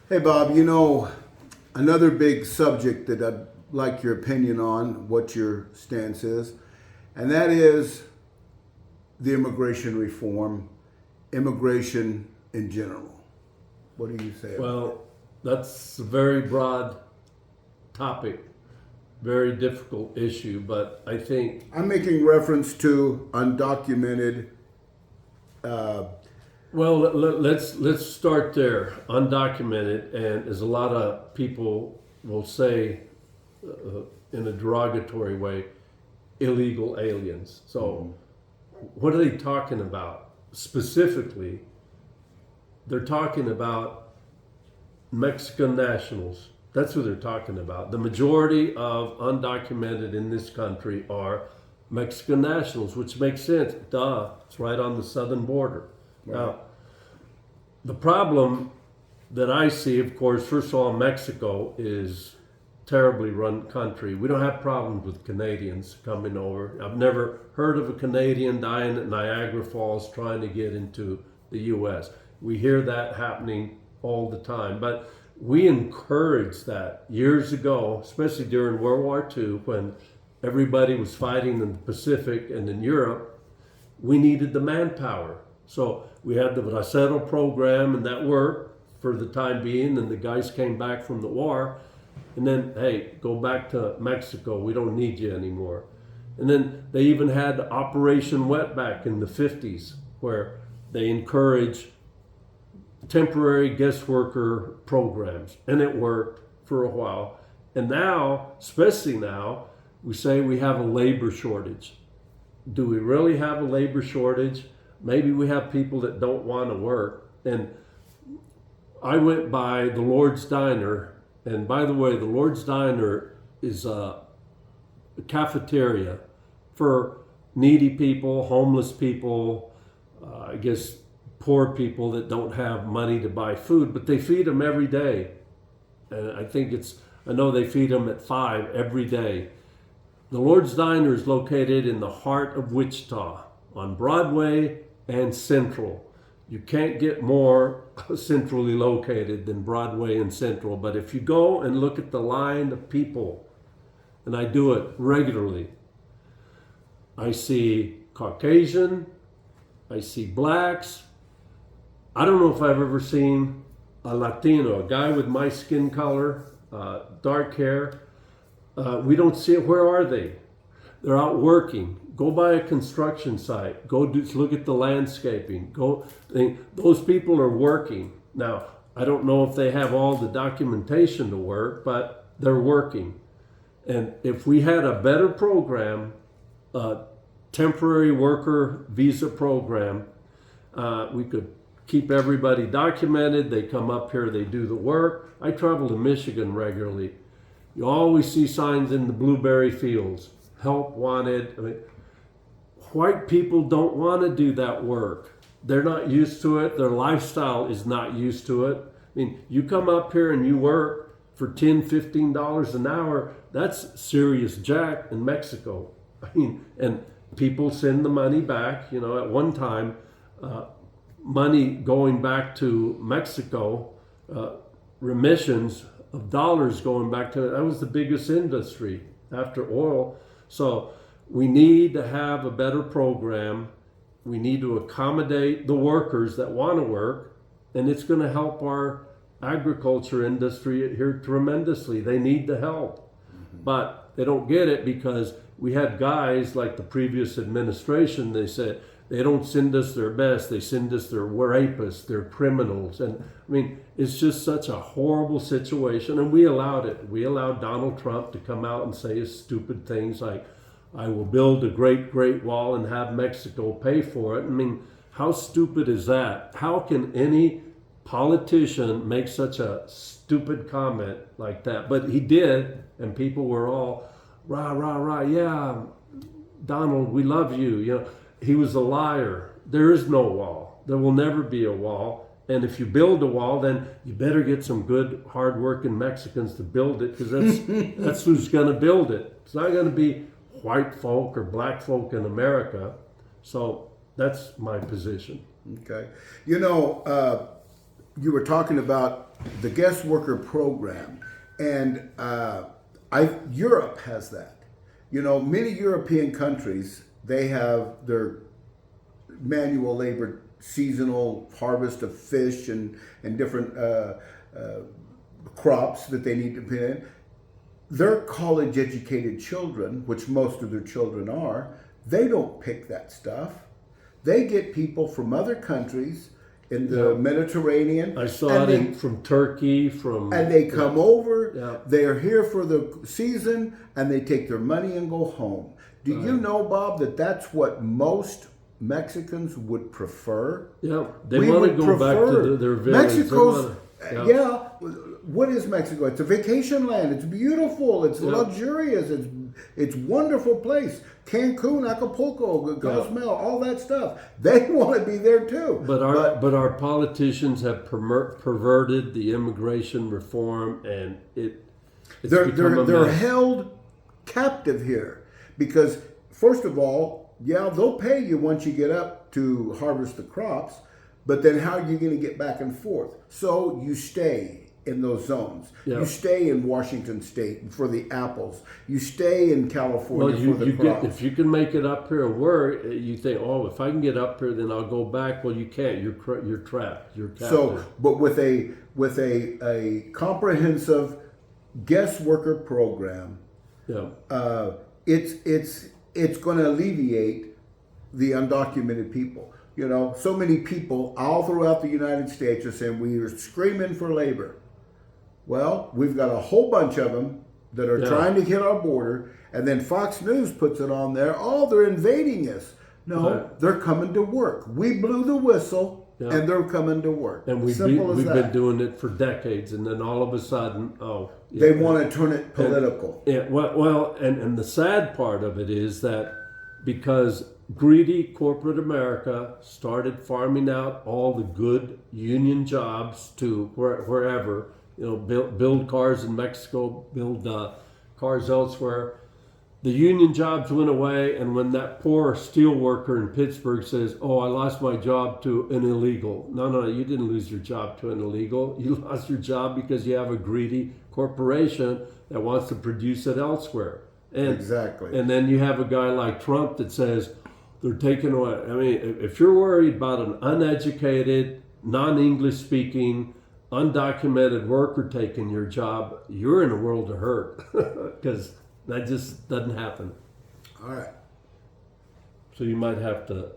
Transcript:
Hey, Bob, another big subject that I'd like your opinion on, what your stance is, and that is the immigration reform, immigration in general. What do you say about it? Well, that's a very broad topic, very difficult issue, but I think, I'm making reference to undocumented. Uh, well, let's start there. Undocumented, and as a lot of people will say in a derogatory way, illegal aliens. So, what are they talking about? Specifically, they're talking about Mexican nationals. That's what they're talking about. The majority of undocumented in this country are Mexican nationals, which makes sense. Duh, it's right on the southern border. Now, the problem that I see, of course, first of all, Mexico is terribly run country. We don't have problems with Canadians coming over. I've never heard of a Canadian dying at Niagara Falls trying to get into the U.S. We hear that happening all the time, but we encouraged that years ago, especially during World War II, when everybody was fighting in the Pacific and in Europe. We needed the manpower. So we had the Bracero program, and that worked for the time being, and the guys came back from the war. And then, hey, go back to Mexico. We don't need you anymore. And then they even had Operation Wetback in the 50s, where they encouraged temporary guest worker programs. And it worked for a while. And now, especially now, we say we have a labor shortage. Do we really have a labor shortage? Maybe we have people that don't want to work. And I went by the Lord's Diner, and by the way, the Lord's Diner is a cafeteria for needy people, homeless people, I guess poor people that don't have money to buy food, but they feed them every day. And I know they feed them at 5 every day. The Lord's Diner is located in the heart of Wichita on Broadway and Central. You can't get more centrally located than Broadway and Central. But if you go and look at the line of people, and I do it regularly, I see Caucasian, I see blacks. I don't know if I've ever seen a Latino, a guy with my skin color, dark hair. We don't see it. Where are they? They're out working. Go by a construction site. Look at the landscaping. Those people are working. Now, I don't know if they have all the documentation to work, but they're working. And if we had a better program, a temporary worker visa program, we could keep everybody documented. They come up here, they do the work. I travel to Michigan regularly. You always see signs in the blueberry fields, help wanted. White people don't want to do that work. They're not used to it. Their lifestyle is not used to it. You come up here and you work for $10, $15 an hour. That's serious jack in Mexico. And people send the money back. At one time, money going back to Mexico, remissions of dollars going back to that was the biggest industry after oil. So we need to have a better program. We need to accommodate the workers that want to work, and it's going to help our agriculture industry here tremendously. They need the help, but they don't get it because we had guys like the previous administration. They said they don't send us their best. They send us their rapists, their criminals. And it's just such a horrible situation. And we allowed it. We allowed Donald Trump to come out and say his stupid things like, I will build a great, great wall and have Mexico pay for it. How stupid is that? How can any politician make such a stupid comment like that? But he did, and people were all, rah, rah, rah, yeah, Donald, we love you. He was a liar. There is no wall. There will never be a wall. And if you build a wall, then you better get some good, hard-working Mexicans to build it, because that's who's going to build it. It's not going to be white folk or black folk in America. So that's my position. Okay. You were talking about the guest worker program, and Europe has that. You know, many European countries, they have their manual labor, seasonal harvest of fish and different crops that they need to put in. Their college educated children, which most of their children are, they don't pick that stuff. They get people from other countries in the Mediterranean. I saw it from Turkey, and they come over. Yeah. They're here for the season, and they take their money and go home. Do you know, Bob, that that's what most Mexicans would prefer? Yeah, they We want to would go back to prefer- their village. They Mexico's, wanna- yeah. What is Mexico? It's a vacation land. It's beautiful. It's luxurious. It's wonderful place. Cancun, Acapulco, Cozumel, all that stuff. They want to be there too. But our politicians have perverted the immigration reform, and it's become a they're mess. held captive here because, first of all, yeah, they'll pay you once you get up to harvest the crops, but then how are you going to get back and forth? So you stay in those zones. Yeah. You stay in Washington State for the apples. You stay in California Well, for the crops. if you can make it up here, where you think, oh, if I can get up here, then I'll go back. Well, you can't. You're trapped. You're captive. So, but with a comprehensive guest worker program, yeah. it's going to alleviate the undocumented people. You know, so many people all throughout the United States are saying we are screaming for labor. Well, we've got a whole bunch of them that are trying to hit our border, and then Fox News puts it on there. Oh, they're invading us. No, they're coming to work. We blew the whistle, and they're coming to work. And we've been doing it for decades, and then all of a sudden, they want to turn it political. And the sad part of it is that because greedy corporate America started farming out all the good union jobs to wherever, you know, build cars in Mexico, build cars elsewhere. The union jobs went away, and when that poor steel worker in Pittsburgh says, "Oh, I lost my job to an illegal," no, you didn't lose your job to an illegal. You lost your job because you have a greedy corporation that wants to produce it elsewhere. And, Exactly. And then you have a guy like Trump that says they're taking away. I mean, if you're worried about an uneducated, non-English speaking, undocumented worker taking your job, you're in a world of hurt because that just doesn't happen. All right. So you might have to